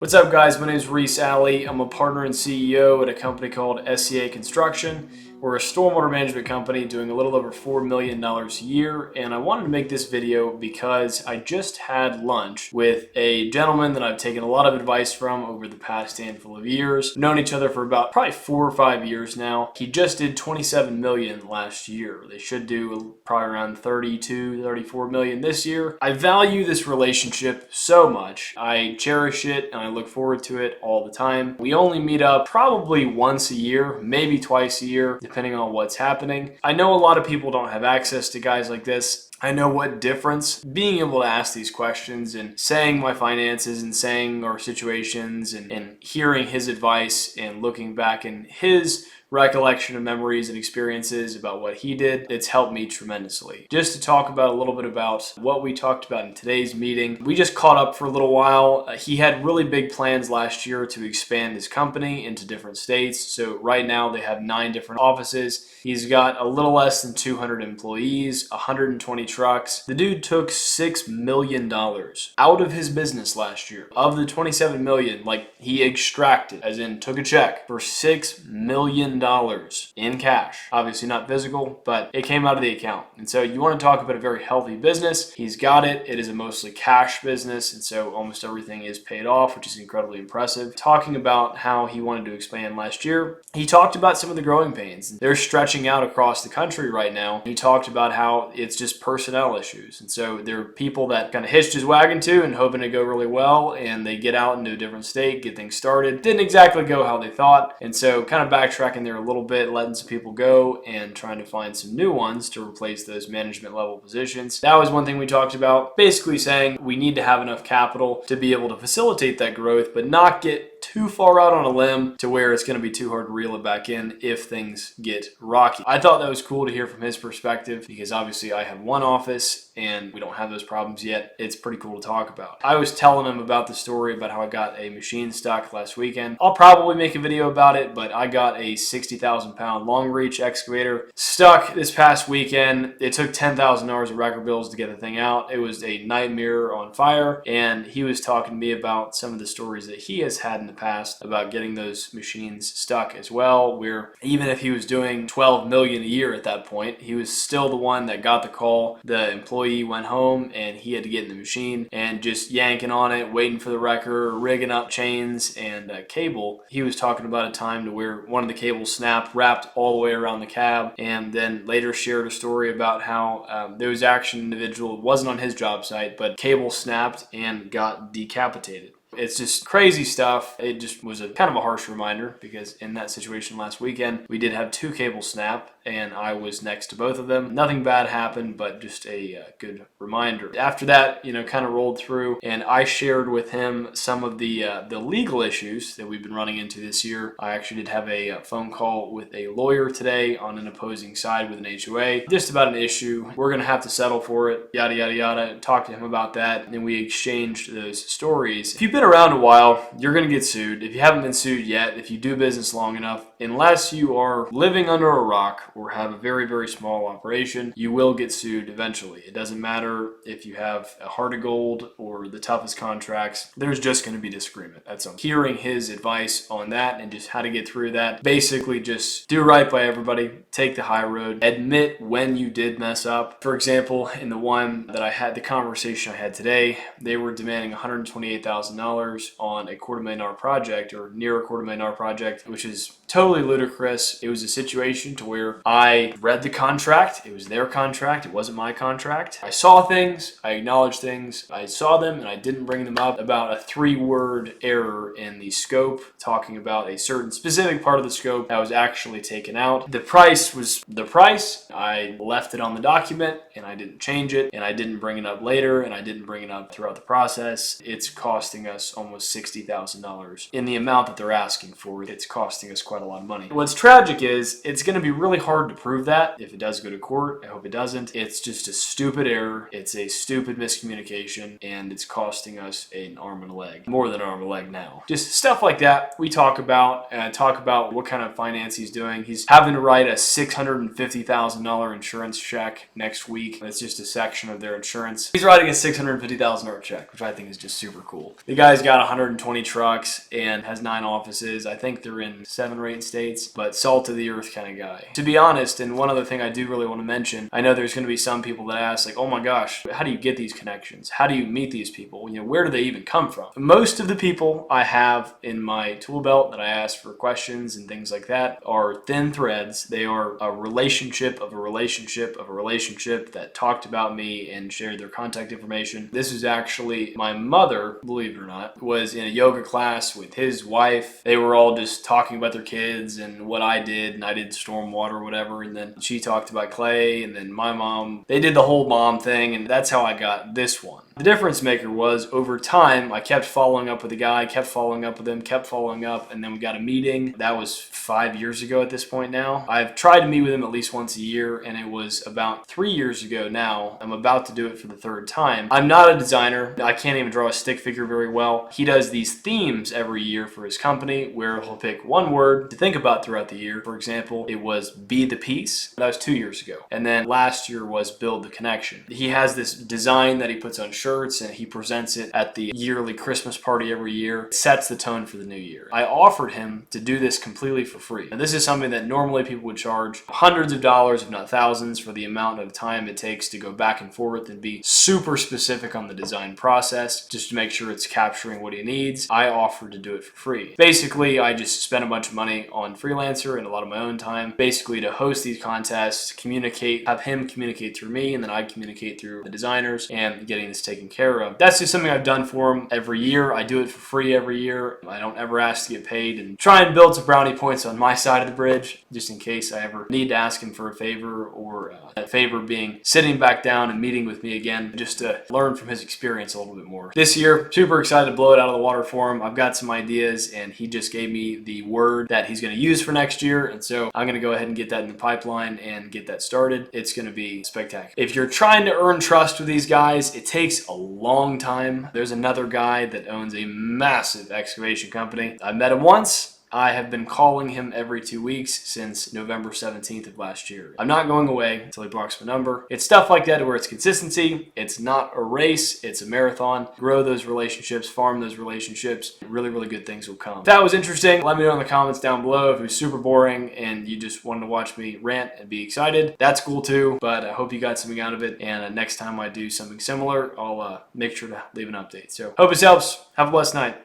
What's up, guys? My name is Reese Alley. I'm a partner and CEO at a company called SCA Construction. We're a stormwater management company doing a little over $4 million a year, and I wanted to make this video because I just had lunch with a gentleman that I've taken a lot of advice from over the past handful of years. We've known each other for about probably 4 or 5 years now. He just did 27 million last year. They should do probably around 32, 34 million this year. I value this relationship so much. I cherish it and I look forward to it all the time. We only meet up probably once a year, maybe twice a year, depending on what's happening. I know a lot of people don't have access to guys like this. I know what difference being able to ask these questions and saying my finances and saying our situations and hearing his advice and looking back in his recollection of memories and experiences about what he did, it's helped me tremendously. Just to talk about a little bit about what we talked about in today's meeting, we just caught up for a little while. He had really big plans last year to expand his company into different states. So right now they have 9 different offices. He's got a little less than 200 employees, 120 trucks. The dude took $6 million out of his business last year. Of the 27 million, like, he extracted, as in took a check for $6 million in cash. Obviously not physical, but it came out of the account. And so you want to talk about a very healthy business. He's got it. It is a mostly cash business, and so almost everything is paid off, which is incredibly impressive. Talking about how he wanted to expand last year, he talked about some of the growing pains. They're stretching out across the country right now. He talked about how it's just personnel issues. And so there are people that kind of hitched his wagon to and hoping to go really well, and they get out into a different state, get things started. Didn't exactly go how they thought. And so kind of backtracking there a little bit, letting some people go and trying to find some new ones to replace those management level positions. That was one thing we talked about, basically saying we need to have enough capital to be able to facilitate that growth, but not get too far out on a limb to where it's going to be too hard to reel it back in if things get rocky. I thought that was cool to hear from his perspective because obviously I have one office and we don't have those problems yet. It's pretty cool to talk about. I was telling him about the story about how I got a machine stuck last weekend. I'll probably make a video about it, but I got a 60,000 pound long reach excavator stuck this past weekend. It took $10,000 of record bills to get the thing out. It was a nightmare on fire, and he was talking to me about some of the stories that he has had in the past about getting those machines stuck as well, where even if he was doing 12 million a year at that point, he was still the one that got the call. The employee went home and he had to get in the machine and just yanking on it, waiting for the wrecker, rigging up chains and cable. He was talking about a time to where one of the cables snapped, wrapped all the way around the cab, and then later shared a story about how there was actually an individual, it wasn't on his job site, but cable snapped and got decapitated. It's just crazy stuff. It just was a kind of a harsh reminder because in that situation last weekend, we did have 2 cables snap and I was next to both of them. Nothing bad happened, but just a good reminder. After that, kind of rolled through and I shared with him some of the legal issues that we've been running into this year. I actually did have a phone call with a lawyer today on an opposing side with an HOA, just about an issue. We're going to have to settle for it, yada, yada, yada. Talk to him about that, and we exchanged those stories. If you've been around a while, you're going to get sued. If you haven't been sued yet, if you do business long enough, unless you are living under a rock or have a very, very small operation, you will get sued eventually. It doesn't matter if you have a heart of gold or the toughest contracts. There's just going to be disagreement at some point. Hearing his advice on that and just how to get through that, basically just do right by everybody, take the high road, admit when you did mess up. For example, in the one that I had, the conversation I had today, they were demanding $128,000 on a $250,000 project, or near a $250,000 project, which is totally ludicrous. It was a situation to where I read the contract. It was their contract. It wasn't my contract. I saw things. I acknowledged things. I saw them and I didn't bring them up. About a 3-word error in the scope, talking about a certain specific part of the scope that was actually taken out. The price was the price. I left it on the document and I didn't change it, and I didn't bring it up later, and I didn't bring it up throughout the process. It's costing us almost $60,000 in the amount that they're asking for. It's costing us quite a lot of money. What's tragic is it's going to be really hard hard to prove that if it does go to court. I hope it doesn't. It's just a stupid error. It's a stupid miscommunication, and it's costing us an arm and a leg. More than an arm and a leg now. Just stuff like that we talk about. Talk about what kind of finance he's doing. He's having to write a $650,000 insurance check next week. That's just a section of their insurance. He's writing a $650,000 check, which I think is just super cool. The guy's got 120 trucks and has 9 offices. I think they're in 7 or 8 states, but salt of the earth kind of guy. To be honest, and one other thing I do really want to mention, I know there's going to be some people that ask, like, oh my gosh, how do you get these connections? How do you meet these people? You know, where do they even come from? Most of the people I have in my tool belt that I ask for questions and things like that are thin threads. They are a relationship of a relationship of a relationship that talked about me and shared their contact information. This is actually my mother, believe it or not, was in a yoga class with his wife. They were all just talking about their kids and what I did, and I did stormwater or whatever, and then she talked about Clay, and then my mom, they did the whole mom thing, and that's how I got this one. The difference maker was, over time, I kept following up with the guy, kept following up with him, kept following up, and then we got a meeting. That was 5 years ago at this point now. I've tried to meet with him at least once a year, and it was about 3 years ago now. I'm about to do it for the 3rd time. I'm not a designer. I can't even draw a stick figure very well. He does these themes every year for his company where he'll pick one word to think about throughout the year. For example, it was Be the Peace. That was 2 years ago. And then last year was Build the Connection. He has this design that he puts on shirts, and he presents it at the yearly Christmas party every year. It sets the tone for the new year. I offered him to do this completely for free. And this is something that normally people would charge hundreds of dollars, if not thousands, for the amount of time it takes to go back and forth and be super specific on the design process, just to make sure it's capturing what he needs. I offered to do it for free. Basically, I just spent a bunch of money on Freelancer and a lot of my own time, basically to host these contests, communicate, have him communicate through me, and then I communicate through the designers, and getting this taken care of. That's just something I've done for him every year. I do it for free every year. I don't ever ask to get paid, and try and build some brownie points on my side of the bridge, just in case I ever need to ask him for a favor, or that favor being sitting back down and meeting with me again, just to learn from his experience a little bit more. This year, super excited to blow it out of the water for him. I've got some ideas, and he just gave me the word that he's going to use for next year, and so I'm going to go ahead and get that in the pipeline and get that started. It's going to be spectacular. If you're trying to earn trust with these guys, it takes a long time. There's another guy that owns a massive excavation company. I met him once. I have been calling him every 2 weeks since November 17th of last year. I'm not going away until he blocks my number. It's stuff like that where it's consistency. It's not a race. It's a marathon. Grow those relationships, farm those relationships. Really, really good things will come. If that was interesting, let me know in the comments down below. If it was super boring and you just wanted to watch me rant and be excited, that's cool too, but I hope you got something out of it. And next time I do something similar, I'll make sure to leave an update. So hope this helps. Have a blessed night.